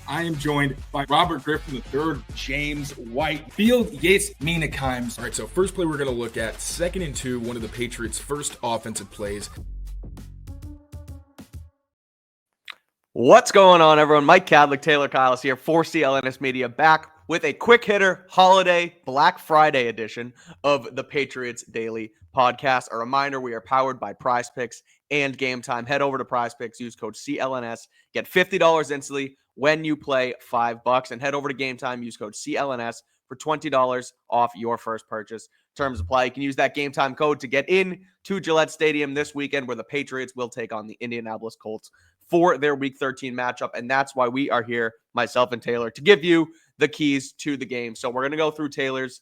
I am joined by Robert Griffin III, James White, Field Yates Meanakeims. All right, so first play we're going to look at 2nd and 2, one of the Patriots' first offensive plays. What's going on, everyone? Mike Kadlick, Tayler Kyles here for CLNS Media, back with a quick hitter holiday Black Friday edition of the Patriots Daily Podcast. A reminder, we are powered by Prize Picks and Game Time. Head over to Prize Picks, use code CLNS, get $50 instantly when you play $5, and head over to Game Time, use code CLNS for $20 off your first purchase. Terms apply. You can use that Game Time code to get in to Gillette Stadium this weekend, where the Patriots will take on the Indianapolis Colts for their Week 13 matchup, and that's why we are here, myself and Tayler, to give you the keys to the game. So we're going to go through Taylor's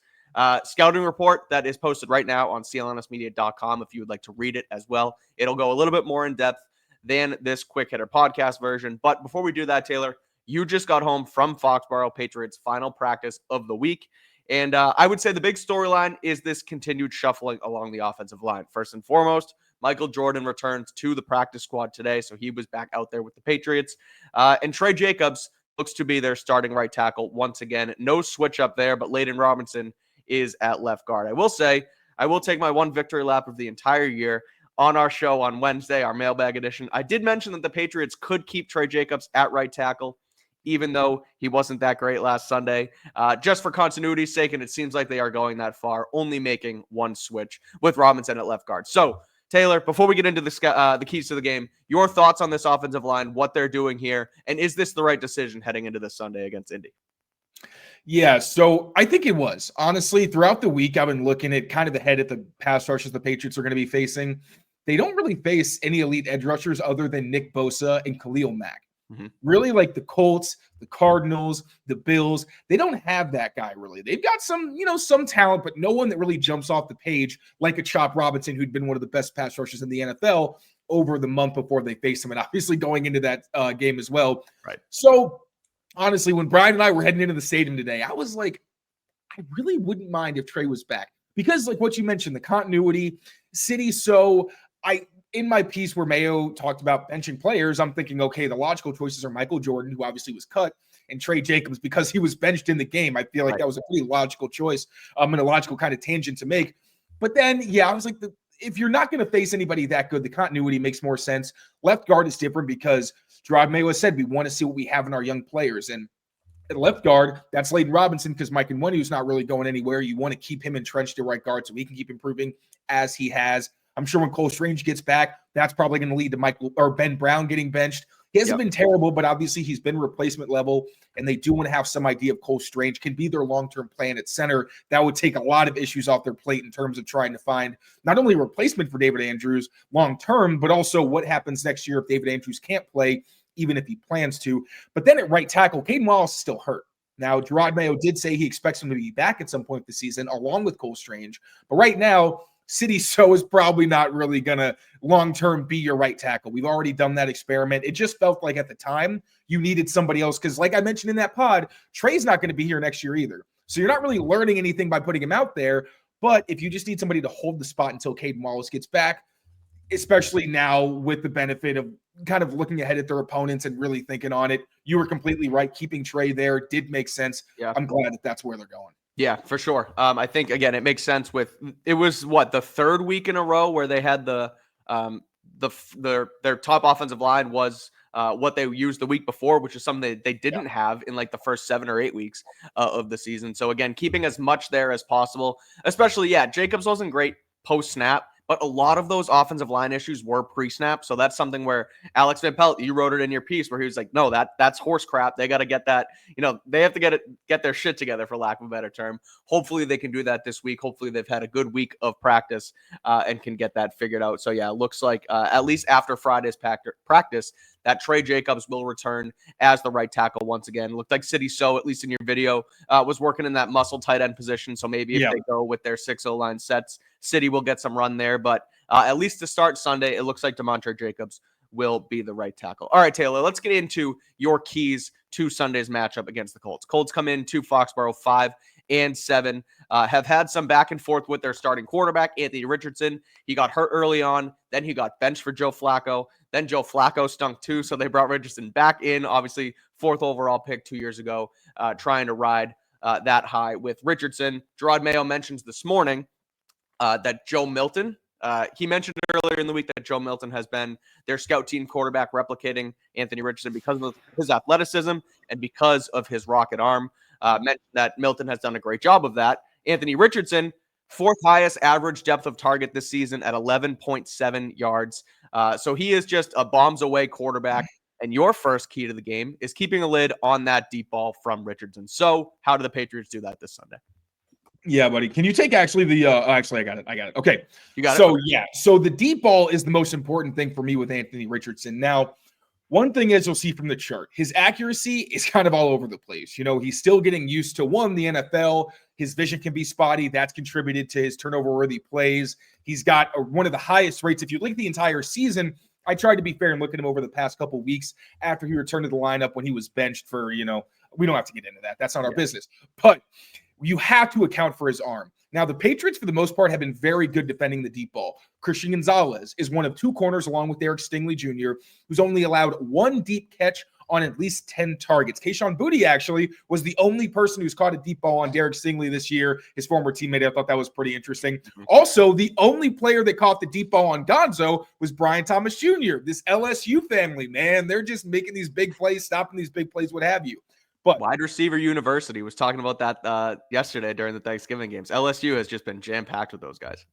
scouting report that is posted right now on clnsmedia.com if you would like to read it as well. It'll go a little bit more in depth than this quick hitter podcast version. But before we do that, Tayler, you just got home from Foxboro, Patriots' final practice of the week. And I would say the big storyline is this continued shuffling along the offensive line. First and foremost, Michael Jordan returns to the practice squad today, so he was back out there with the Patriots. And Trey Jacobs looks to be their starting right tackle once again. No switch up there, but Layden Robinson is at left guard. I will say, I will take my one victory lap of the entire year on our show on Wednesday, our mailbag edition. I did mention that the Patriots could keep Trey Jacobs at right tackle, even though he wasn't that great last Sunday, just for continuity's sake, and it seems like they are going that far, only making one switch with Robinson at left guard. So, Tayler, before we get into the keys to the game, your thoughts on this offensive line, what they're doing here, and is this the right decision heading into this Sunday against Indy? Yeah, so I think it was. Honestly, throughout the week, I've been looking at kind of ahead at the pass rushers the Patriots are going to be facing. They don't really face any elite edge rushers other than Nick Bosa and Khalil Mack. Mm-hmm. Really, like the Colts, the Cardinals, the Bills, they don't have that guy really. They've got some talent, but no one that really jumps off the page like a Chop Robinson, who'd been one of the best pass rushers in the NFL over the month before they faced him, and obviously going into that game as well. Right. So, honestly, when Brian and I were heading into the stadium today, I was like, I really wouldn't mind if Trey was back. Because, like what you mentioned, the continuity, City, so in my piece where Mayo talked about benching players, I'm thinking, okay, the logical choices are Michael Jordan, who obviously was cut, and Trey Jacobs because he was benched in the game. I feel like that was a pretty logical choice, and a logical kind of tangent to make. But then, yeah, I was like, if you're not going to face anybody that good, the continuity makes more sense. Left guard is different because Gerard Mayo has said we want to see what we have in our young players. And at left guard, that's Layden Robinson because Mike Nwuenu's not really going anywhere. You want to keep him entrenched at right guard so he can keep improving as he has. I'm sure when Cole Strange gets back, that's probably going to lead to Michael or Ben Brown getting benched. He hasn't been terrible, but obviously he's been replacement level, and they do want to have some idea of Cole Strange can be their long-term plan at center. That would take a lot of issues off their plate in terms of trying to find not only a replacement for David Andrews long-term, but also what happens next year if David Andrews can't play, even if he plans to. But then at right tackle, Caden Wallace is still hurt. Now, Gerard Mayo did say he expects him to be back at some point this season, along with Cole Strange. But right now, City So is probably not really going to long-term be your right tackle. We've already done that experiment. It just felt like at the time you needed somebody else because, like I mentioned in that pod, Trey's not going to be here next year either. So you're not really learning anything by putting him out there. But if you just need somebody to hold the spot until Caden Wallace gets back, especially now with the benefit of kind of looking ahead at their opponents and really thinking on it, you were completely right. Keeping Trey there did make sense. Yeah. I'm glad that that's where they're going. Yeah, for sure. I think, again, it makes sense with – it was, the third week in a row where they had their top offensive line was what they used the week before, which is something they didn't have in like the first 7 or 8 weeks of the season. So, again, keeping as much there as possible, especially, Jacobs wasn't great post-snap, but a lot of those offensive line issues were pre-snap. So that's something where Alex Van Pelt, you wrote it in your piece where he was like, no, that's horse crap. They got to get that, they have to get their shit together, for lack of a better term. Hopefully they can do that this week. Hopefully they've had a good week of practice and can get that figured out. So yeah, it looks like at least after Friday's practice, that Trey Jacobs will return as the right tackle once again. It looked like City So, at least in your video, was working in that muscle tight end position. So maybe if they go with their 6-0 line sets, City will get some run there. But at least to start Sunday, it looks like DeMontre Jacobs will be the right tackle. All right, Tayler, let's get into your keys to Sunday's matchup against the Colts. Colts come in to Foxboro and 7 have had some back and forth with their starting quarterback, Anthony Richardson. He got hurt early on. Then he got benched for Joe Flacco. Then Joe Flacco stunk too, so they brought Richardson back in, obviously 4th overall pick 2 years ago, trying to ride that high with Richardson. Gerard Mayo mentions this morning that Joe Milton, he mentioned earlier in the week that Joe Milton has been their scout team quarterback, replicating Anthony Richardson because of his athleticism and because of his rocket arm. Mentioned that Milton has done a great job of that. Anthony Richardson, 4th highest average depth of target this season at 11.7 yards. So he is just a bombs away quarterback. And your first key to the game is keeping a lid on that deep ball from Richardson. So how do the Patriots do that this Sunday? Yeah, buddy. Can you take actually the actually I got it. Okay. You got it. So yeah. So the deep ball is the most important thing for me with Anthony Richardson. Now, one thing is you'll see from the chart, his accuracy is kind of all over the place. You know, he's still getting used to the NFL. His vision can be spotty. That's contributed to his turnover-worthy plays. He's got one of the highest rates. If you look at the entire season, I tried to be fair and look at him over the past couple of weeks after he returned to the lineup when he was benched for, we don't have to get into that. That's not our business. But you have to account for his arm. Now, the Patriots, for the most part, have been very good defending the deep ball. Christian Gonzalez is one of 2 corners, along with Derek Stingley Jr., who's only allowed 1 deep catch on at least 10 targets. Kayshon Boutte actually was the only person who's caught a deep ball on Derek Stingley this year, his former teammate. I thought that was pretty interesting. Also, the only player that caught the deep ball on Gonzo was Brian Thomas Jr., this LSU family, man. They're just making these big plays, stopping these big plays, what have you. But Wide Receiver University was talking about that yesterday during the Thanksgiving games. LSU has just been jam-packed with those guys.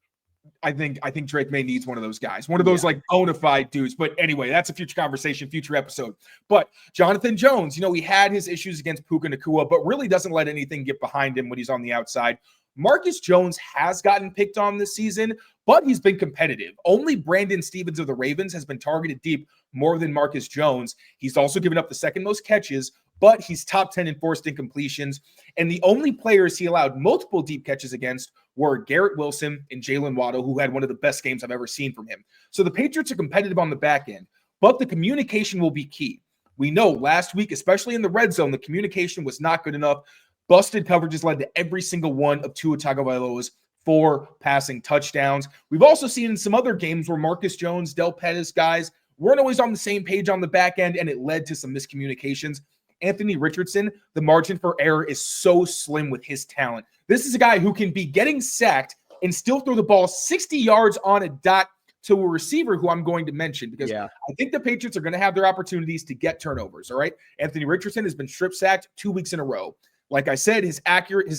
I think Drake May needs one of those guys, one of those like bona fide dudes. But anyway, that's a future conversation, future episode. But Jonathan Jones, he had his issues against Puka Nacua, but really doesn't let anything get behind him when he's on the outside. Marcus Jones has gotten picked on this season, but he's been competitive. Only Brandon Stevens of the Ravens has been targeted deep more than Marcus Jones. He's also given up the second most catches, but he's top 10 in forced incompletions. And the only players he allowed multiple deep catches against were Garrett Wilson and Jalen Waddle, who had one of the best games I've ever seen from him. So the Patriots are competitive on the back end, but the communication will be key. We know last week, especially in the red zone, the communication was not good enough. Busted coverages led to every single one of Tua Tagovailoa's 4 passing touchdowns. We've also seen in some other games where Marcus Jones, Del Pettis guys weren't always on the same page on the back end, and it led to some miscommunications. Anthony Richardson, the margin for error is so slim with his talent. This is a guy who can be getting sacked and still throw the ball 60 yards on a dot to a receiver who I'm going to mention because I think the Patriots are going to have their opportunities to get turnovers, all right? Anthony Richardson has been strip sacked 2 weeks in a row. Like I said, his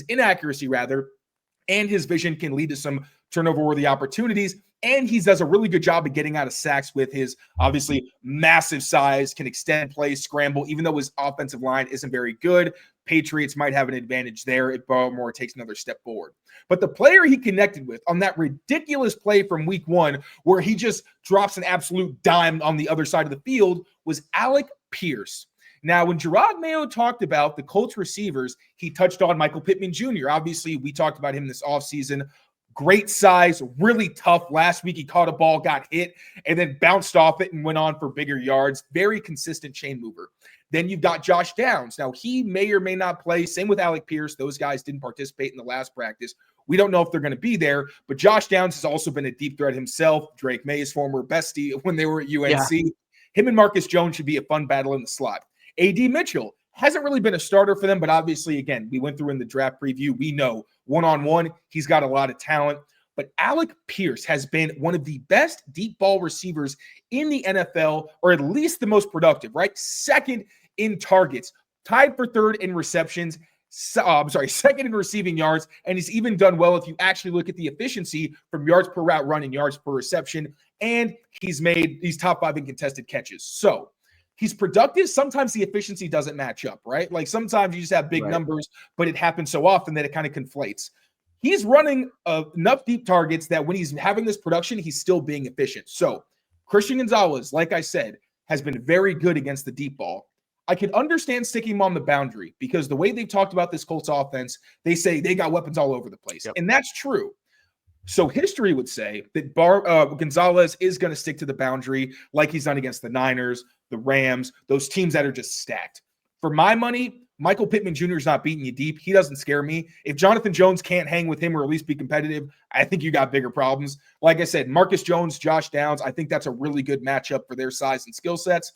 inaccuracy and his vision can lead to some turnover-worthy opportunities. And he does a really good job of getting out of sacks with his obviously massive size, can extend plays, scramble, even though his offensive line isn't very good. Patriots might have an advantage there if Baltimore takes another step forward. But the player he connected with on that ridiculous play from week 1, where he just drops an absolute dime on the other side of the field, was Alec Pierce. Now, when Gerard Mayo talked about the Colts receivers, he touched on Michael Pittman Jr. Obviously, we talked about him this offseason. Great size, really tough. Last week, he caught a ball, got hit, and then bounced off it and went on for bigger yards. Very consistent chain mover. Then you've got Josh Downs. Now, he may or may not play. Same with Alec Pierce. Those guys didn't participate in the last practice. We don't know if they're going to be there, but Josh Downs has also been a deep threat himself. Drake May's former bestie when they were at UNC. Yeah. Him and Marcus Jones should be a fun battle in the slot. A.D. Mitchell hasn't really been a starter for them, but obviously, again, we went through in the draft preview. We know one-on-one, he's got a lot of talent. But Alec Pierce has been one of the best deep ball receivers in the NFL, or at least the most productive, right? Second in targets, tied for third in receptions, second in receiving yards, and he's even done well if you actually look at the efficiency from yards per route run and yards per reception, and he's top 5 in contested catches. So he's productive. Sometimes the efficiency doesn't match up, right? Like sometimes you just have big numbers, but it happens so often that it kind of conflates. He's running enough deep targets that when he's having this production, he's still being efficient. So Christian Gonzalez, like I said, has been very good against the deep ball. I can understand sticking him on the boundary because the way they've talked about this Colts offense, they say they got weapons all over the place. Yep. And that's true. So history would say that Gonzalez is going to stick to the boundary like he's done against the Niners, the Rams, those teams that are just stacked. For my money, Michael Pittman Jr. is not beating you deep. He doesn't scare me. If Jonathan Jones can't hang with him or at least be competitive, I think you got bigger problems. Like I said, Marcus Jones, Josh Downs, I think that's a really good matchup for their size and skill sets.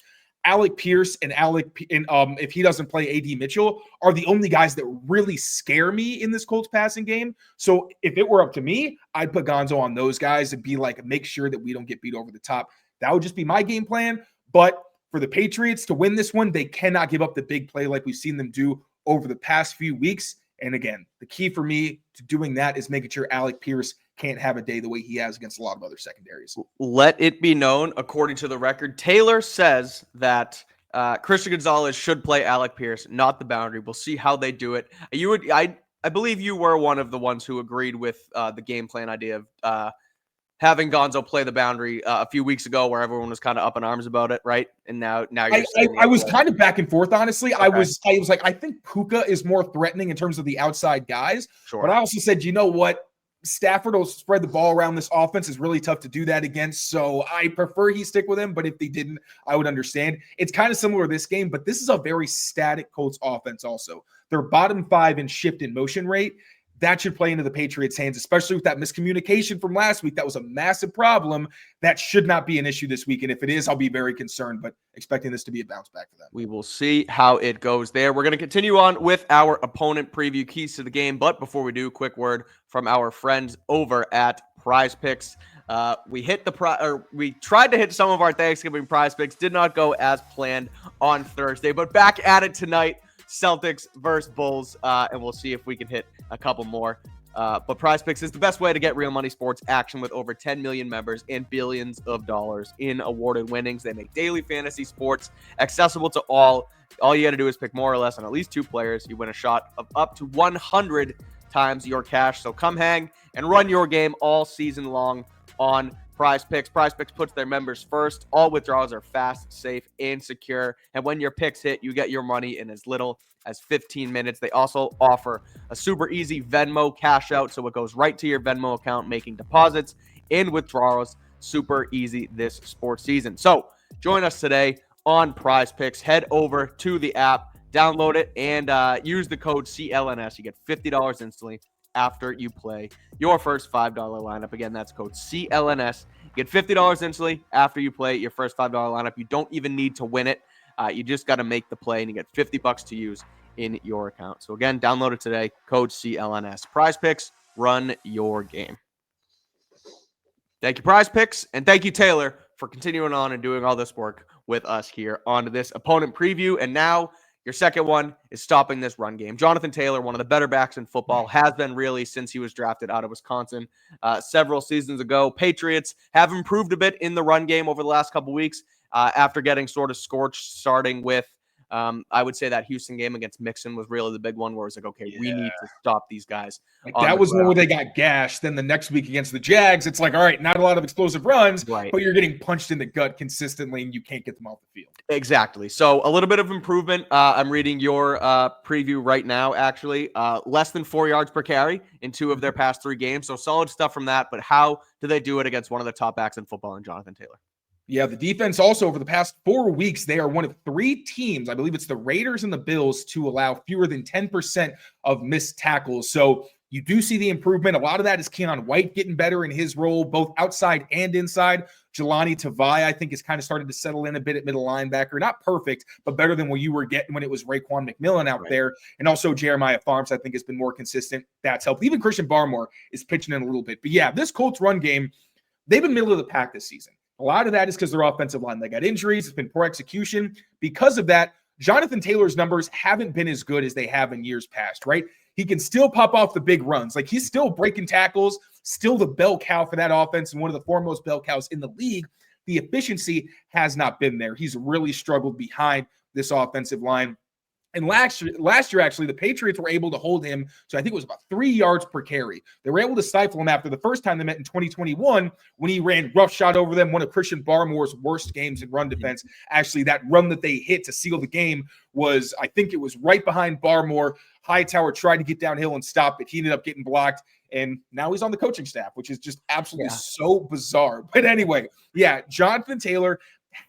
Alec Pierce and if he doesn't play AD Mitchell, are the only guys that really scare me in this Colts passing game. So if it were up to me, I'd put Gonzo on those guys and be like, make sure that we don't get beat over the top. That would just be my game plan. But for the Patriots to win this one, they cannot give up the big play like we've seen them do over the past few weeks. And again, the key for me to doing that is making sure Alec Pierce can't have a day the way he has against a lot of other secondaries. Let it be known, according to the record, Taylor says that Christian Gonzalez should play Alec Pierce, not the boundary. We'll see how they do it. I believe you were one of the ones who agreed with the game plan idea of having Gonzo play the boundary a few weeks ago, where everyone was kind of up in arms about it, right? And now you're I was kind of back and forth, honestly. Okay. I was like, I think Puka is more threatening in terms of the outside guys. Sure. But I also said, you know what? Stafford will spread the ball around this offense. Is really tough to do that against. So I prefer he stick with him. But if they didn't, I would understand. It's kind of similar to this game, but this is a very static Colts offense also. They're bottom 5 in shift in motion rate. That should play into the Patriots' hands, especially with that miscommunication from last week. That was a massive problem. That should not be an issue this week. And if it is, I'll be very concerned, but expecting this to be a bounce back for them. We will see how it goes there. We're going to continue on with our opponent preview, keys to the game. But before we do, quick word from our friends over at Prize Picks. We tried to hit some of our Thanksgiving Prize Picks. Did not go as planned on Thursday, but back at it tonight. Celtics versus Bulls, and we'll see if we can hit a couple more. But Prize Picks is the best way to get real money sports action with over 10 million members and billions of dollars in awarded winnings. They make daily fantasy sports accessible to all. All you got to do is pick more or less on at least 2 players. You win a shot of up to 100 times your cash. So come hang and run your game all season long on Prize Picks. Prize Picks puts their members first. All withdrawals are fast, safe, and secure. And when your picks hit, you get your money in as little as 15 minutes. They also offer a super easy Venmo cash out, so it goes right to your Venmo account, making deposits and withdrawals super easy this sports season. So join us today on Prize Picks. Head over to the app, download it, and use the code CLNS. You get $50 instantly after you play your first $5 lineup. Again, that's code CLNS. You get $50 instantly after you play your first $5 lineup. You don't even need to win it. You just got to make the play, and you get $50 to use in your account. So again, download it today, code CLNS. Prize Picks, run your game. Thank you, Prize Picks, and thank you, Taylor, for continuing on and doing all this work with us here on this opponent preview. And now your second one is stopping this run game. Jonathan Taylor, one of the better backs in football, has been really since he was drafted out of Wisconsin several seasons ago. Patriots have improved a bit in the run game over the last couple weeks after getting sort of scorched, starting with I would say that Houston game against Mixon was really the big one where it's like, okay, we need to stop these guys. Like that was one where they got gashed. Then the next week against the Jags, it's like, all right, not a lot of explosive runs, right, but you're getting punched in the gut consistently and you can't get them off the field. Exactly. So a little bit of improvement. I'm reading your preview right now, actually. Less than 4 yards per carry in 2 of their past 3 games. So solid stuff from that. But how do they do it against one of the top backs in football in Jonathan Taylor? Yeah, the defense also over the past 4 weeks, they are one of 3 teams, I believe it's the Raiders and the Bills, to allow fewer than 10% of missed tackles. So you do see the improvement. A lot of that is Keon White getting better in his role, both outside and inside. Jelani Tavai, I think, is kind of started to settle in a bit at middle linebacker. Not perfect, but better than what you were getting when it was Raekwon McMillan out there. And also Jeremiah Farms, I think, has been more consistent. That's helped. Even Christian Barmore is pitching in a little bit. But yeah, this Colts run game, they've been middle of the pack this season. A lot of that is because their offensive line, they got injuries. It's been poor execution. Because of that, Jonathan Taylor's numbers haven't been as good as they have in years past, right? He can still pop off the big runs. Like, he's still breaking tackles, still the bell cow for that offense and one of the foremost bell cows in the league. The efficiency has not been there. He's really struggled behind this offensive line. And last year, actually, the Patriots were able to hold him, so I think it was about 3 yards per carry. They were able to stifle him after the first time they met in 2021 when he ran roughshod over them, one of Christian Barmore's worst games in run defense. Actually, that run that they hit to seal the game was, I think it was right behind Barmore. Hightower tried to get downhill and stop it. He ended up getting blocked, and now he's on the coaching staff, which is just absolutely so bizarre. But anyway, yeah, Jonathan Taylor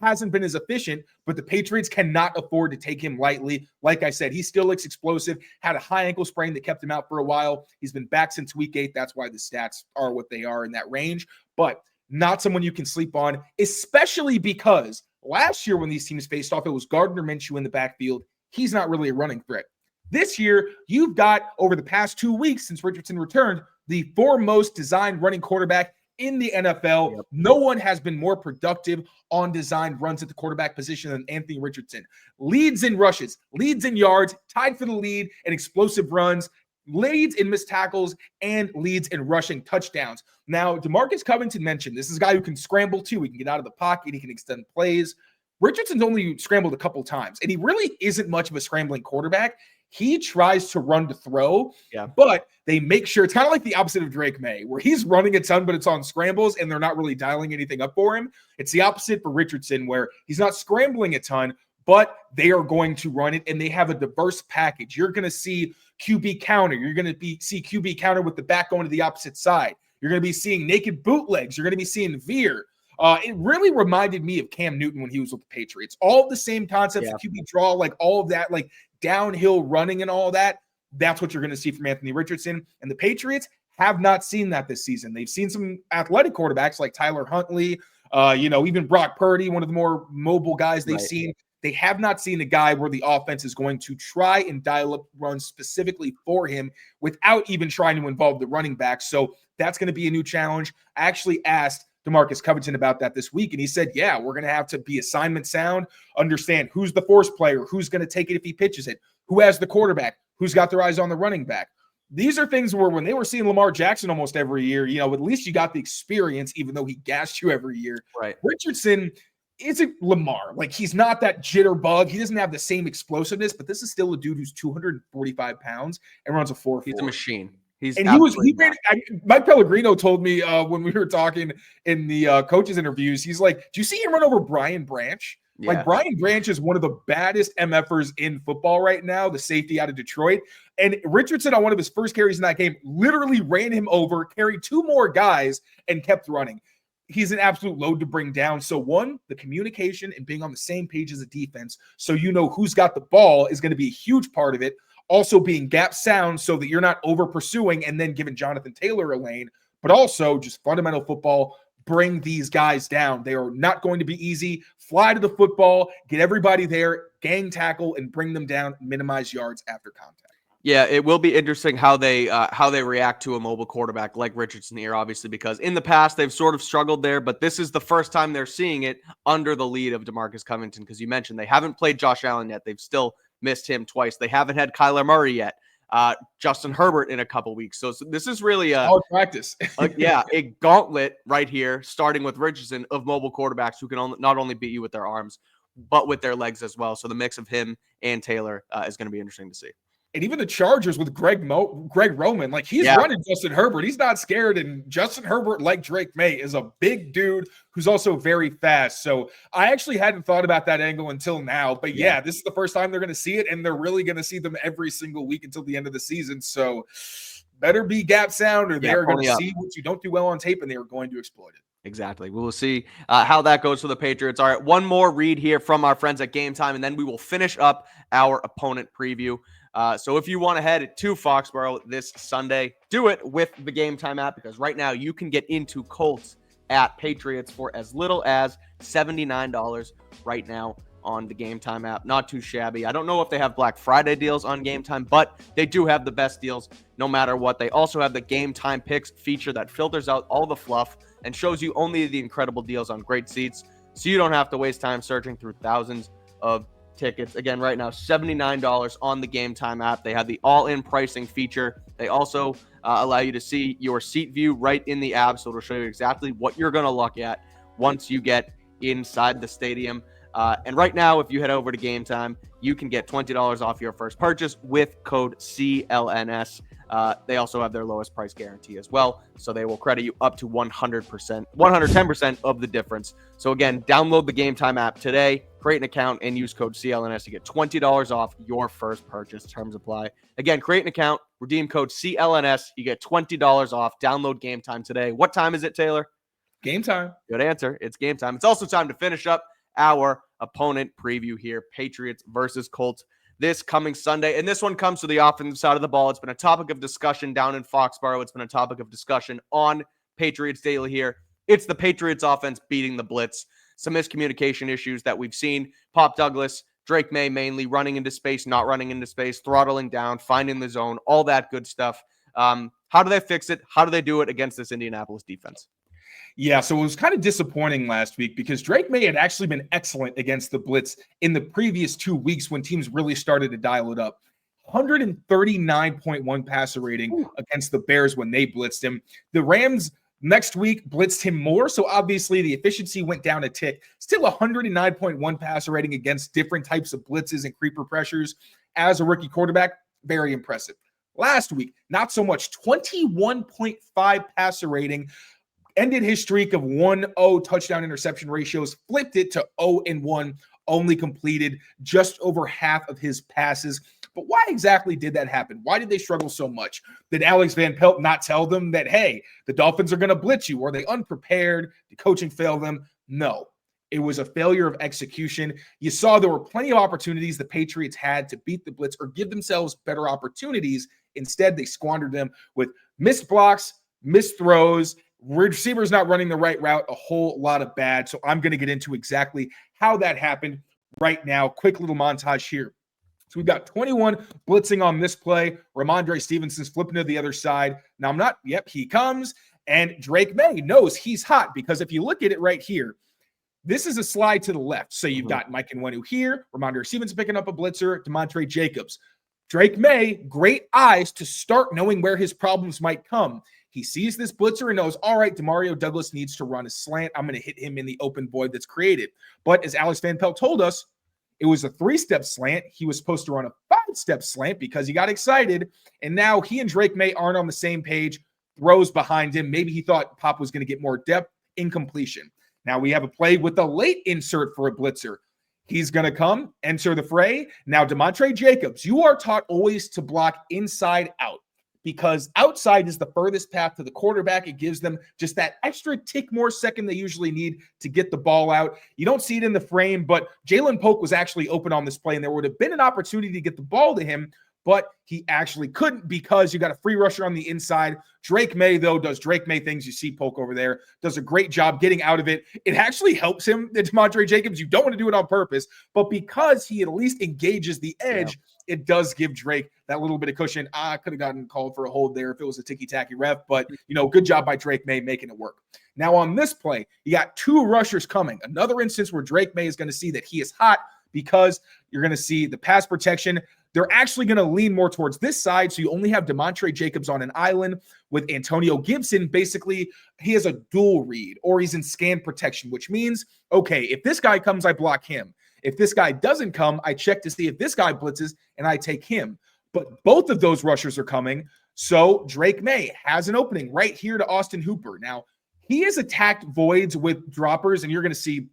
hasn't been as efficient, but the Patriots cannot afford to take him lightly. Like I said, he still looks explosive, had a high ankle sprain that kept him out for a while. He's been back since week 8. That's why the stats are what they are in that range, but not someone you can sleep on, especially because last year when these teams faced off, it was Gardner Minshew in the backfield. He's not really a running threat. This year, you've got, over the past 2 weeks since Richardson returned, the foremost designed running quarterback in the NFL. Yep. No one has been more productive on designed runs at the quarterback position than Anthony Richardson. Leads in rushes, leads in yards, tied for the lead in explosive runs, leads in missed tackles, and leads in rushing touchdowns. Now, DeMarcus Covington mentioned this is a guy who can scramble too. He can get out of the pocket. He can extend plays. Richardson's only scrambled a couple times, and he really isn't much of a scrambling quarterback. He tries to run to throw, but they make sure it's kind of like the opposite of Drake May, where he's running a ton, but it's on scrambles, and they're not really dialing anything up for him. It's the opposite for Richardson, where he's not scrambling a ton, but they are going to run it, and they have a diverse package. You're going to see QB counter. You're going to see QB counter with the back going to the opposite side. You're going to be seeing naked bootlegs. You're going to be seeing veer. It really reminded me of Cam Newton when he was with the Patriots. All of the same concepts, the QB draw, like all of that, like downhill running and all that. That's what you're going to see from Anthony Richardson. And the Patriots have not seen that this season. They've seen some athletic quarterbacks like Tyler Huntley, even Brock Purdy, one of the more mobile guys they've seen. They have not seen a guy where the offense is going to try and dial up runs specifically for him without even trying to involve the running back. So that's going to be a new challenge. I actually asked DeMarcus Covington about that this week, and he said, yeah, we're going to have to be assignment sound, understand who's the force player, who's going to take it if he pitches it, who has the quarterback, who's got their eyes on the running back. These are things where when they were seeing Lamar Jackson almost every year, at least you got the experience, even though he gassed you every year. Right. Richardson isn't Lamar. Like, he's not that jitterbug. He doesn't have the same explosiveness, but this is still a dude who's 245 pounds and runs a 4.4. He's a machine. Mike Pellegrino told me when we were talking in the coaches interviews, he's like, do you see him run over Brian Branch? Yeah. Like, Brian Branch is one of the baddest MFers in football right now, the safety out of Detroit. And Richardson, on one of his first carries in that game, literally ran him over, carried 2 more guys, and kept running. He's an absolute load to bring down. So one, the communication and being on the same page as a defense, so you know who's got the ball, is going to be a huge part of it. Also being gap sound so that you're not over pursuing and then giving Jonathan Taylor a lane, but also just fundamental football. Bring these guys down. They are not going to be easy. Fly to the football, get everybody there, gang tackle, and bring them down, minimize yards after contact. Yeah, it will be interesting how they react to a mobile quarterback like Richardson here, obviously, because in the past they've sort of struggled there, but this is the first time they're seeing it under the lead of DeMarcus Covington, because you mentioned they haven't played Josh Allen yet. They've still missed him twice. They haven't had Kyler Murray yet. Justin Herbert in a couple weeks. So this is really a practice. a gauntlet right here, starting with Richardson, of mobile quarterbacks who can not only beat you with their arms, but with their legs as well. So the mix of him and Taylor is going to be interesting to see. And even the Chargers with Greg Roman, like, he's running Justin Herbert. He's not scared. And Justin Herbert, like Drake May, is a big dude who's also very fast. So I actually hadn't thought about that angle until now. But yeah, this is the first time they're going to see it, and they're really going to see them every single week until the end of the season. So better be gap sound, or they're going to see what you don't do well on tape, and they are going to exploit it. Exactly. We will see how that goes for the Patriots. All right, one more read here from our friends at Game Time, and then we will finish up our opponent preview. So if you want to head to Foxboro this Sunday, do it with the Game Time app, because right now you can get into Colts at Patriots for as little as $79 right now on the Game Time app. Not too shabby. I don't know if they have Black Friday deals on Game Time, but they do have the best deals no matter what. They also have the Game Time Picks feature that filters out all the fluff and shows you only the incredible deals on great seats, so you don't have to waste time searching through thousands of tickets. Again, right now, $79 on the Game Time app. They have the all-in pricing feature. They also allow you to see your seat view right in the app, so it'll show you exactly what you're going to look at once you get inside the stadium. And right now, if you head over to Game Time, you can get $20 off your first purchase with code CLNS. They also have their lowest price guarantee as well, so they will credit you up to 110% of the difference. So again, download the Game Time app today, create an account, and use code CLNS to get $20 off your first purchase. Terms apply. Again, create an account, redeem code CLNS, you get $20 off. Download Game Time today. What time is it, Taylor? Game time. Good answer. It's game time. It's also time to finish up our opponent preview here, Patriots versus Colts, this coming Sunday. And this one comes to the offensive side of the ball. It's been a topic of discussion down in Foxboro. It's been a topic of discussion on Patriots Daily here. It's the Patriots offense beating the blitz. Some miscommunication issues that we've seen. Pop Douglas, Drake May mainly running into space, not running into space, throttling down, finding the zone, all that good stuff. How do they fix it? How do they do it against this Indianapolis defense? Yeah, so it was kind of disappointing last week because Drake May had actually been excellent against the blitz in the previous 2 weeks when teams really started to dial it up. 139.1 passer rating against the Bears when they blitzed him. The Rams next week blitzed him more, so obviously the efficiency went down a tick. Still 109.1 passer rating against different types of blitzes and creeper pressures as a rookie quarterback. Very impressive. Last week, not so much. 21.5 passer rating. Ended his streak of 1-0 touchdown interception ratios, flipped it to 0-1, only completed just over half of his passes. But why exactly did that happen? Why did they struggle so much? Did Alex Van Pelt not tell them that, hey, the Dolphins are going to blitz you? Were they unprepared? Did coaching fail them? No. It was a failure of execution. You saw there were plenty of opportunities the Patriots had to beat the blitz or give themselves better opportunities. Instead, they squandered them with missed blocks, missed throws, receivers not running the right route, a whole lot of bad. So I'm going to get into exactly how that happened right now. Quick little montage here. So we've got 21 blitzing on this play. Ramondre Stevenson's flipping to the other side. Now he comes, and Drake May knows he's hot because if you look at it right here, this is a slide to the left. So you've got Mike Nwenu here, Ramondre Stevenson picking up a blitzer, Demontre Jacobs. Drake May, great eyes to start knowing where his problems might come. He sees this blitzer and knows, all right, Demario Douglas needs to run a slant. I'm going to hit him in the open void that's created. But as Alex Van Pelt told us, it was a 3-step slant. He was supposed to run a 5-step slant because he got excited. And now he and Drake May aren't on the same page. Throws behind him. Maybe he thought Pop was going to get more depth. Incompletion. Now we have a play with the late insert for a blitzer. He's going to come, enter the fray. Now, Demontre Jacobs, you are taught always to block inside out because outside is the furthest path to the quarterback. It gives them just that extra tick more second they usually need to get the ball out. You don't see it in the frame, but Jalen Polk was actually open on this play, and there would have been an opportunity to get the ball to him, but he actually couldn't because you got a free rusher on the inside. Drake May, though, does Drake May things. You see Polk over there, does a great job getting out of it. It actually helps him, Demontre Jacobs. You don't want to do it on purpose, but because he at least engages the edge, it does give Drake that little bit of cushion. I could have gotten called for a hold there if it was a ticky-tacky ref, but, good job by Drake May making it work. Now on this play, you got 2 rushers coming. Another instance where Drake May is going to see that he is hot because you're going to see the pass protection. They're actually going to lean more towards this side, so you only have Demontre Jacobs on an island with Antonio Gibson. Basically, he has a dual read, or he's in scan protection, which means, okay, if this guy comes, I block him. If this guy doesn't come, I check to see if this guy blitzes, and I take him. But both of those rushers are coming, so Drake May has an opening right here to Austin Hooper. Now, he has attacked voids with droppers, and you're going to see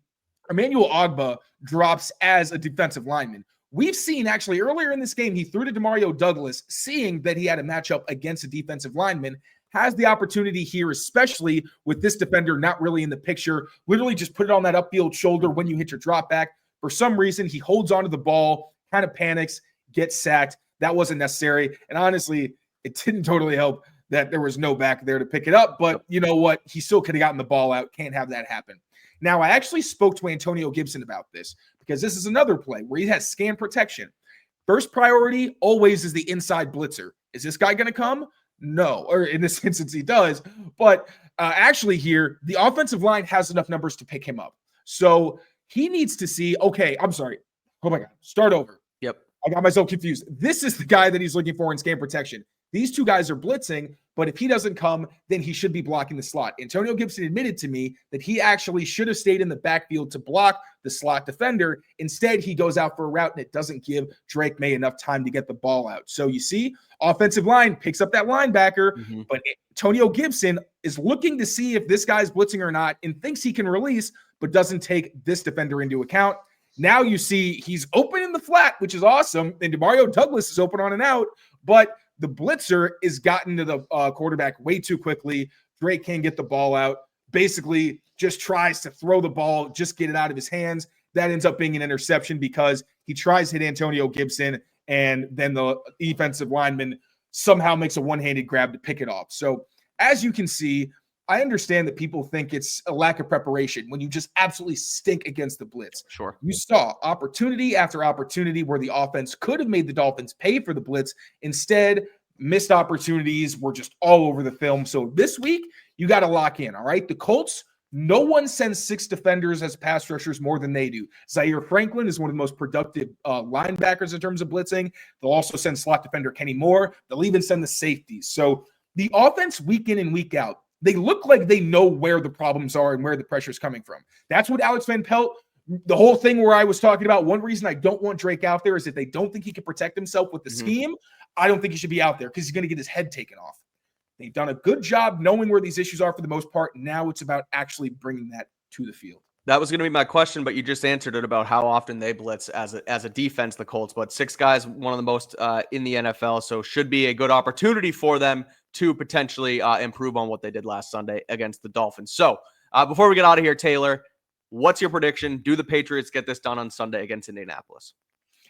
Emmanuel Ogbah drops as a defensive lineman. We've seen actually earlier in this game, he threw to Demario Douglas, seeing that he had a matchup against a defensive lineman, has the opportunity here, especially with this defender not really in the picture, literally just put it on that upfield shoulder when you hit your drop back. For some reason, he holds onto the ball, kind of panics, gets sacked. That wasn't necessary. And honestly, it didn't totally help that there was no back there to pick it up. But you know what? He still could have gotten the ball out. Can't have that happen. Now, I actually spoke to Antonio Gibson about this because this is another play where he has scan protection. First priority always is the inside blitzer. Is this guy going to come? No. Or in this instance, he does. But actually here, the offensive line has enough numbers to pick him up. So he needs to see, okay, I'm sorry. Oh my God. Start over. Yep. I got myself confused. This is the guy that he's looking for in scan protection. These 2 guys are blitzing, but if he doesn't come, then he should be blocking the slot. Antonio Gibson admitted to me that he actually should have stayed in the backfield to block the slot defender. Instead, he goes out for a route, and it doesn't give Drake May enough time to get the ball out. So you see, offensive line picks up that linebacker, but Antonio Gibson is looking to see if this guy's blitzing or not and thinks he can release, but doesn't take this defender into account. Now you see he's open in the flat, which is awesome, and Demario Douglas is open on and out, but the blitzer is gotten to the quarterback way too quickly. Drake can't get the ball out. Basically, just tries to throw the ball, just get it out of his hands. that ends up being an interception because he tries to hit Antonio Gibson, and then the defensive lineman somehow makes a one-handed grab to pick it off. So as you can see, I understand that people think it's a lack of preparation when you just absolutely stink against the blitz. Sure. You saw opportunity after opportunity where the offense could have made the Dolphins pay for the blitz. Instead, missed opportunities were just all over the film. So this week, you got to lock in, all right? The Colts, no one sends 6 defenders as pass rushers more than they do. Zaire Franklin is one of the most productive linebackers in terms of blitzing. They'll also send slot defender Kenny Moore. They'll even send the safeties. So the offense week in and week out, they look like they know where the problems are and where the pressure is coming from. That's what Alex Van Pelt, the whole thing where I was talking about, one reason I don't want Drake out there is if they don't think he can protect himself with the scheme, I don't think he should be out there because he's going to get his head taken off. They've done a good job knowing where these issues are for the most part. Now it's about actually bringing that to the field. That was going to be my question, but you just answered it about how often they blitz as a defense, the Colts. But 6 guys, one of the most in the NFL, so should be a good opportunity for them to potentially improve on what they did last Sunday against the Dolphins. So before we get out of here, Taylor, what's your prediction? Do the Patriots get this done on Sunday against Indianapolis?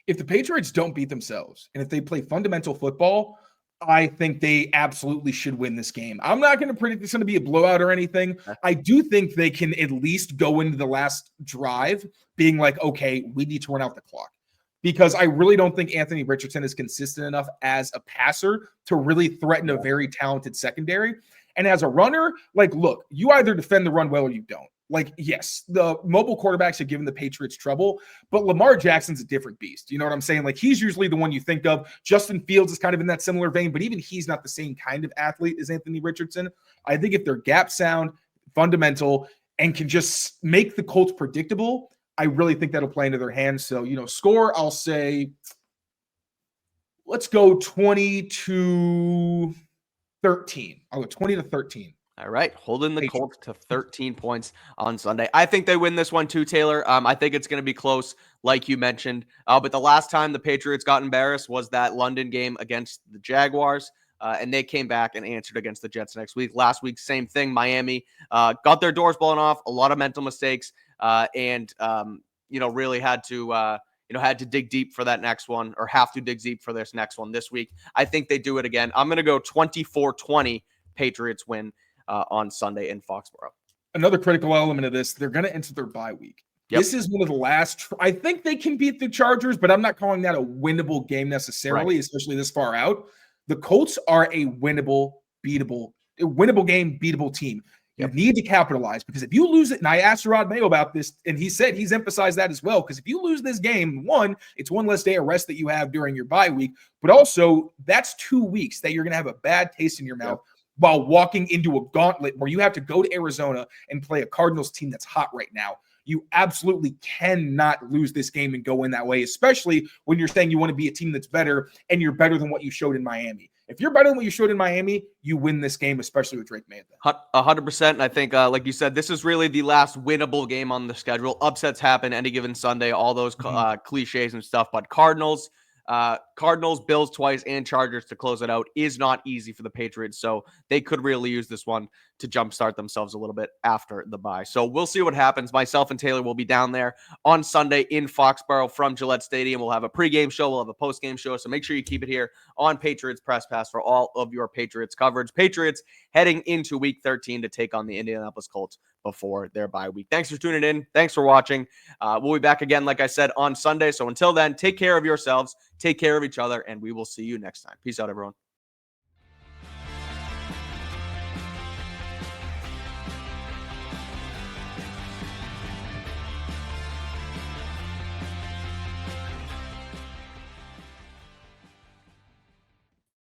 If the Patriots don't beat themselves and if they play fundamental football, I think they absolutely should win this game. I'm not going to predict it's going to be a blowout or anything. I do think they can at least go into the last drive being like, okay, we need to run out the clock. Because I really don't think Anthony Richardson is consistent enough as a passer to really threaten a very talented secondary. And as a runner, like, look, you either defend the run well or you don't. Like, yes, the mobile quarterbacks have given the Patriots trouble, but Lamar Jackson's a different beast. You know what I'm saying? Like, he's usually the one you think of. Justin Fields is kind of in that similar vein, but even he's not the same kind of athlete as Anthony Richardson. I think if they're gap sound, fundamental, and can just make the Colts predictable, I really think that'll play into their hands. So, score, I'll say, let's go 20-13. I'll go 20-13. All right, holding the Colts to 13 points on Sunday. I think they win this one too, Taylor. I think it's going to be close, like you mentioned. But the last time the Patriots got embarrassed was that London game against the Jaguars, and they came back and answered against the Jets next week. Last week, same thing. Miami got their doors blown off, a lot of mental mistakes, and really had to dig deep for that next one, or have to dig deep for this next one this week. I think they do it again. I'm going to go 24-20 Patriots win on Sunday in Foxboro. Another critical element of this, they're going to enter their bye week. Yep. This is one of the last. I think they can beat the Chargers, but I'm not calling that a winnable game necessarily, especially this far out. The Colts are a winnable game, beatable team. You need to capitalize, because if you lose it, and I asked Rod Mayo about this, and he said he's emphasized that as well, because if you lose this game, one, it's one less day of rest that you have during your bye week, but also that's 2 weeks that you're going to have a bad taste in your mouth while walking into a gauntlet where you have to go to Arizona and play a Cardinals team that's hot right now. You absolutely cannot lose this game and go in that way, especially when you're saying you want to be a team that's better and you're better than what you showed in Miami. If you're better than what you showed in Miami, you win this game, especially with Drake May. 100%. And I think, like you said, this is really the last winnable game on the schedule. Upsets happen any given Sunday, all those cliches and stuff. But Cardinals, Bills twice, and Chargers to close it out is not easy for the Patriots. So they could really use this one to jumpstart themselves a little bit after the bye. So we'll see what happens. Myself and Taylor will be down there on Sunday in Foxboro from Gillette Stadium. We'll have a pregame show. We'll have a postgame show. So make sure you keep it here on Patriots Press Pass for all of your Patriots coverage. Patriots heading into Week 13 to take on the Indianapolis Colts before their bye week. Thanks for tuning in. Thanks for watching. We'll be back again, like I said, on Sunday. So until then, take care of yourselves, take care of each other, and we will see you next time. Peace out, everyone.